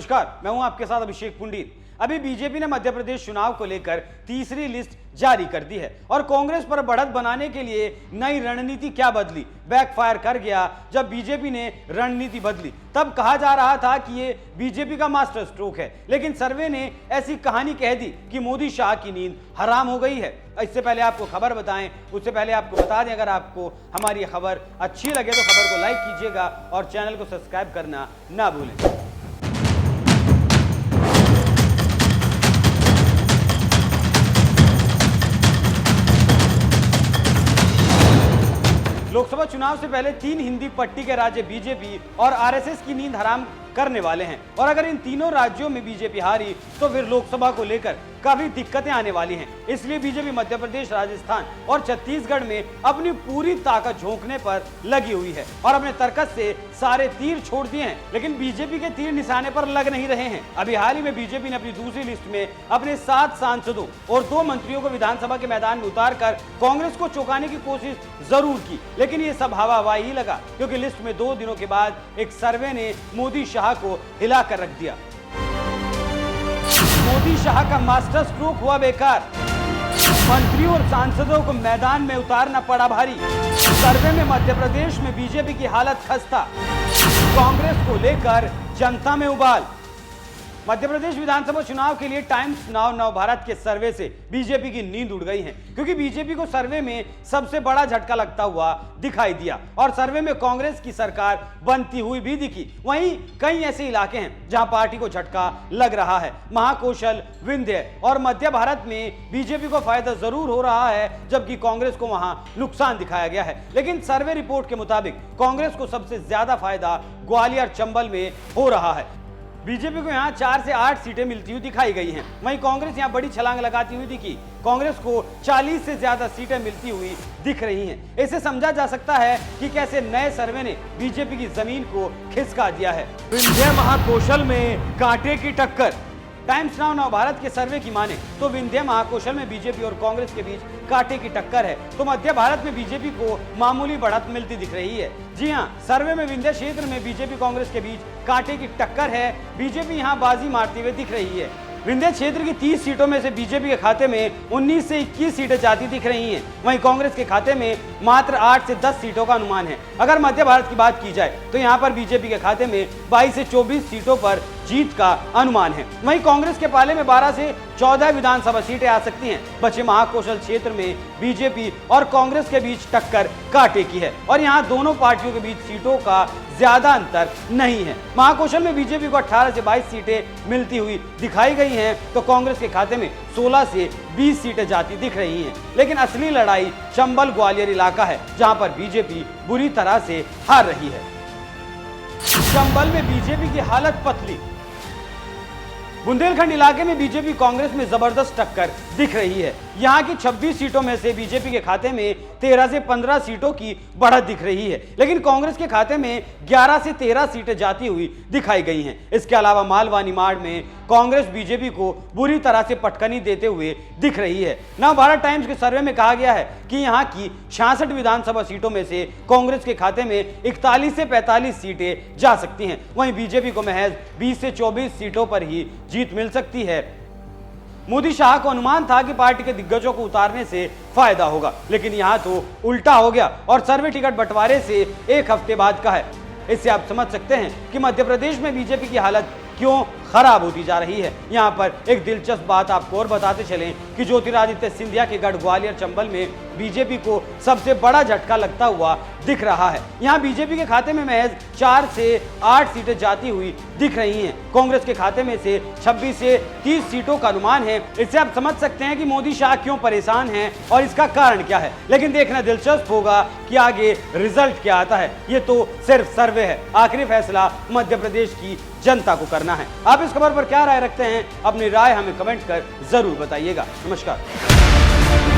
नमस्कार, मैं हूं आपके साथ अभिषेक पुंडीर। अभी बीजेपी ने मध्य प्रदेश चुनाव को लेकर तीसरी लिस्ट जारी कर दी है और कांग्रेस पर बढ़त बनाने के लिए नई रणनीति क्या बदली, बैकफायर कर गया। जब बीजेपी ने रणनीति बदली तब कहा जा रहा था कि ये बीजेपी का मास्टर स्ट्रोक है, लेकिन सर्वे ने ऐसी कहानी कह दी कि मोदी शाह की नींद हराम हो गई है। इससे पहले आपको खबर बताएं, उससे पहले आपको बता दें, अगर आपको हमारी खबर अच्छी लगे तो खबर को लाइक कीजिएगा और चैनल को सब्सक्राइब करना ना भूलें। लोकसभा चुनाव से पहले 3 हिंदी पट्टी के राज्य बीजेपी और आरएसएस की नींद हराम करने वाले हैं और अगर इन तीनों राज्यों में बीजेपी हारी तो फिर लोकसभा को लेकर काफी दिक्कतें आने वाली हैं। इसलिए बीजेपी मध्य प्रदेश, राजस्थान और छत्तीसगढ़ में अपनी पूरी ताकत झोंकने पर लगी हुई है और अपने तर्कस से सारे तीर छोड़ दिए हैं, लेकिन बीजेपी के तीर निशाने पर लग नहीं रहे हैं। अभी हाल ही में बीजेपी ने अपनी दूसरी लिस्ट में अपने 7 सांसदों और 2 मंत्रियों को विधानसभा के मैदान में उतारकर कांग्रेस को चौंकाने की कोशिश जरूर की, लेकिन ये सब हवा हवाई ही लगा, क्योंकि लिस्ट में 2 दिनों के बाद एक सर्वे ने मोदी शाह को हिलाकर रख दिया। मोदी शाह का मास्टर स्ट्रोक हुआ बेकार, मंत्रियों और सांसदों को मैदान में उतारना पड़ा भारी। सर्वे में मध्य प्रदेश में बीजेपी की हालत खस्ता, कांग्रेस को लेकर जनता में उबाल। मध्य प्रदेश विधानसभा चुनाव के लिए टाइम्स नाउ नव भारत के सर्वे से बीजेपी की नींद उड़ गई है, क्योंकि बीजेपी को सर्वे में सबसे बड़ा झटका लगता हुआ दिखाई दिया और सर्वे में कांग्रेस की सरकार बनती हुई भी दिखी। वहीं कई ऐसे इलाके हैं जहां पार्टी को झटका लग रहा है। महाकौशल, विंध्य और मध्य भारत में बीजेपी को फायदा जरूर हो रहा है, जबकि कांग्रेस को वहां नुकसान दिखाया गया है। लेकिन सर्वे रिपोर्ट के मुताबिक कांग्रेस को सबसे ज्यादा फायदा ग्वालियर, चंबल में हो रहा है। बीजेपी को यहां 4 से 8 सीटें मिलती हुई दिखाई गई हैं। वहीं कांग्रेस यहां बड़ी छलांग लगाती हुई दिखी। कांग्रेस को 40 से ज्यादा सीटें मिलती हुई दिख रही हैं। इसे समझा जा सकता है कि कैसे नए सर्वे ने बीजेपी की जमीन को खिसका दिया है। विंध्य महाकौशल में कांटे की टक्कर। टाइम्स नाउ नव भारत के सर्वे की माने तो विंध्य महाकौशल में बीजेपी और कांग्रेस के बीच कांटे की टक्कर है, तो मध्य भारत में बीजेपी को मामूली बढ़त मिलती दिख रही है। जी हां, सर्वे में विंध्य क्षेत्र में बीजेपी कांग्रेस के बीच कांटे की टक्कर है। बीजेपी यहां बाजी मारते हुए दिख रही है। विंध्य क्षेत्र की 30 सीटों में से बीजेपी के खाते में 19 से 21 सीटें जाती दिख रही हैं। वहीं कांग्रेस के खाते में मात्र 8 से 10 सीटों का अनुमान है। अगर मध्य भारत की बात की जाए तो यहां पर बीजेपी के खाते में 22 से 24 सीटों पर जीत का अनुमान है। वहीं कांग्रेस के पाले में 12 से 14 विधानसभा सीटें आ सकती हैं। बचे महाकौशल क्षेत्र में बीजेपी और कांग्रेस के बीच टक्कर कांटे की है और यहां दोनों पार्टियों के बीच सीटों का ज्यादा अंतर नहीं है। महाकौशल में बीजेपी को 18 से 22 सीटें मिलती हुई दिखाई गई हैं, तो कांग्रेस के खाते में 16 से 20 सीटें जाती दिख रही हैं। लेकिन असली लड़ाई चंबल ग्वालियर इलाका है, जहां पर बीजेपी बुरी तरह से हार रही है। चंबल में बीजेपी की हालत पतली। बुंदेलखंड इलाके में बीजेपी कांग्रेस में जबरदस्त टक्कर दिख रही है। यहां की 26 सीटों में से बीजेपी के खाते में 13 से 15 सीटों की बढ़त दिख रही है, लेकिन कांग्रेस के खाते में 11 से 13 सीटें जाती हुई दिखाई गई हैं। इसके अलावा मालवा, निमाड़ में कांग्रेस बीजेपी को बुरी तरह से पटकनी देते हुए दिख रही है। नव भारत टाइम्स के सर्वे में कहा गया है कि यहां की 66 विधानसभा सीटों में से कांग्रेस के खाते में 41 से 45 सीटें जा सकती हैं। वहीं बीजेपी को महज 20 से 24 सीटों पर ही जीत मिल सकती है। मोदी शाह को अनुमान था कि पार्टी के दिग्गजों को उतारने से फायदा होगा, लेकिन यहां तो उल्टा हो गया और सर्वे टिकट बंटवारे से 1 हफ्ते बाद का है। इससे आप समझ सकते हैं कि मध्य प्रदेश में बीजेपी की हालत क्यों खराब होती जा रही है। यहाँ पर एक दिलचस्प बात आपको और बताते चलें कि ज्योतिरादित्य सिंधिया के गढ़ ग्वालियर, चंबल में बीजेपी को सबसे बड़ा झटका लगता हुआ दिख रहा है। यहाँ बीजेपी के खाते में महज 4 से 8 सीटें जाती हुई दिख रही हैं। कांग्रेस के खाते में से 26 से 30 सीटों का अनुमान है। इससे आप समझ सकते हैं कि मोदी शाह क्यों परेशान हैं और इसका कारण क्या है। लेकिन देखना दिलचस्प होगा कि आगे रिजल्ट क्या आता है। ये तो सिर्फ सर्वे है, आखिरी फैसला मध्य प्रदेश की जनता को करना है। आप इस खबर पर क्या राय रखते हैं? अपनी राय हमें कमेंट कर जरूर बताइएगा। नमस्कार।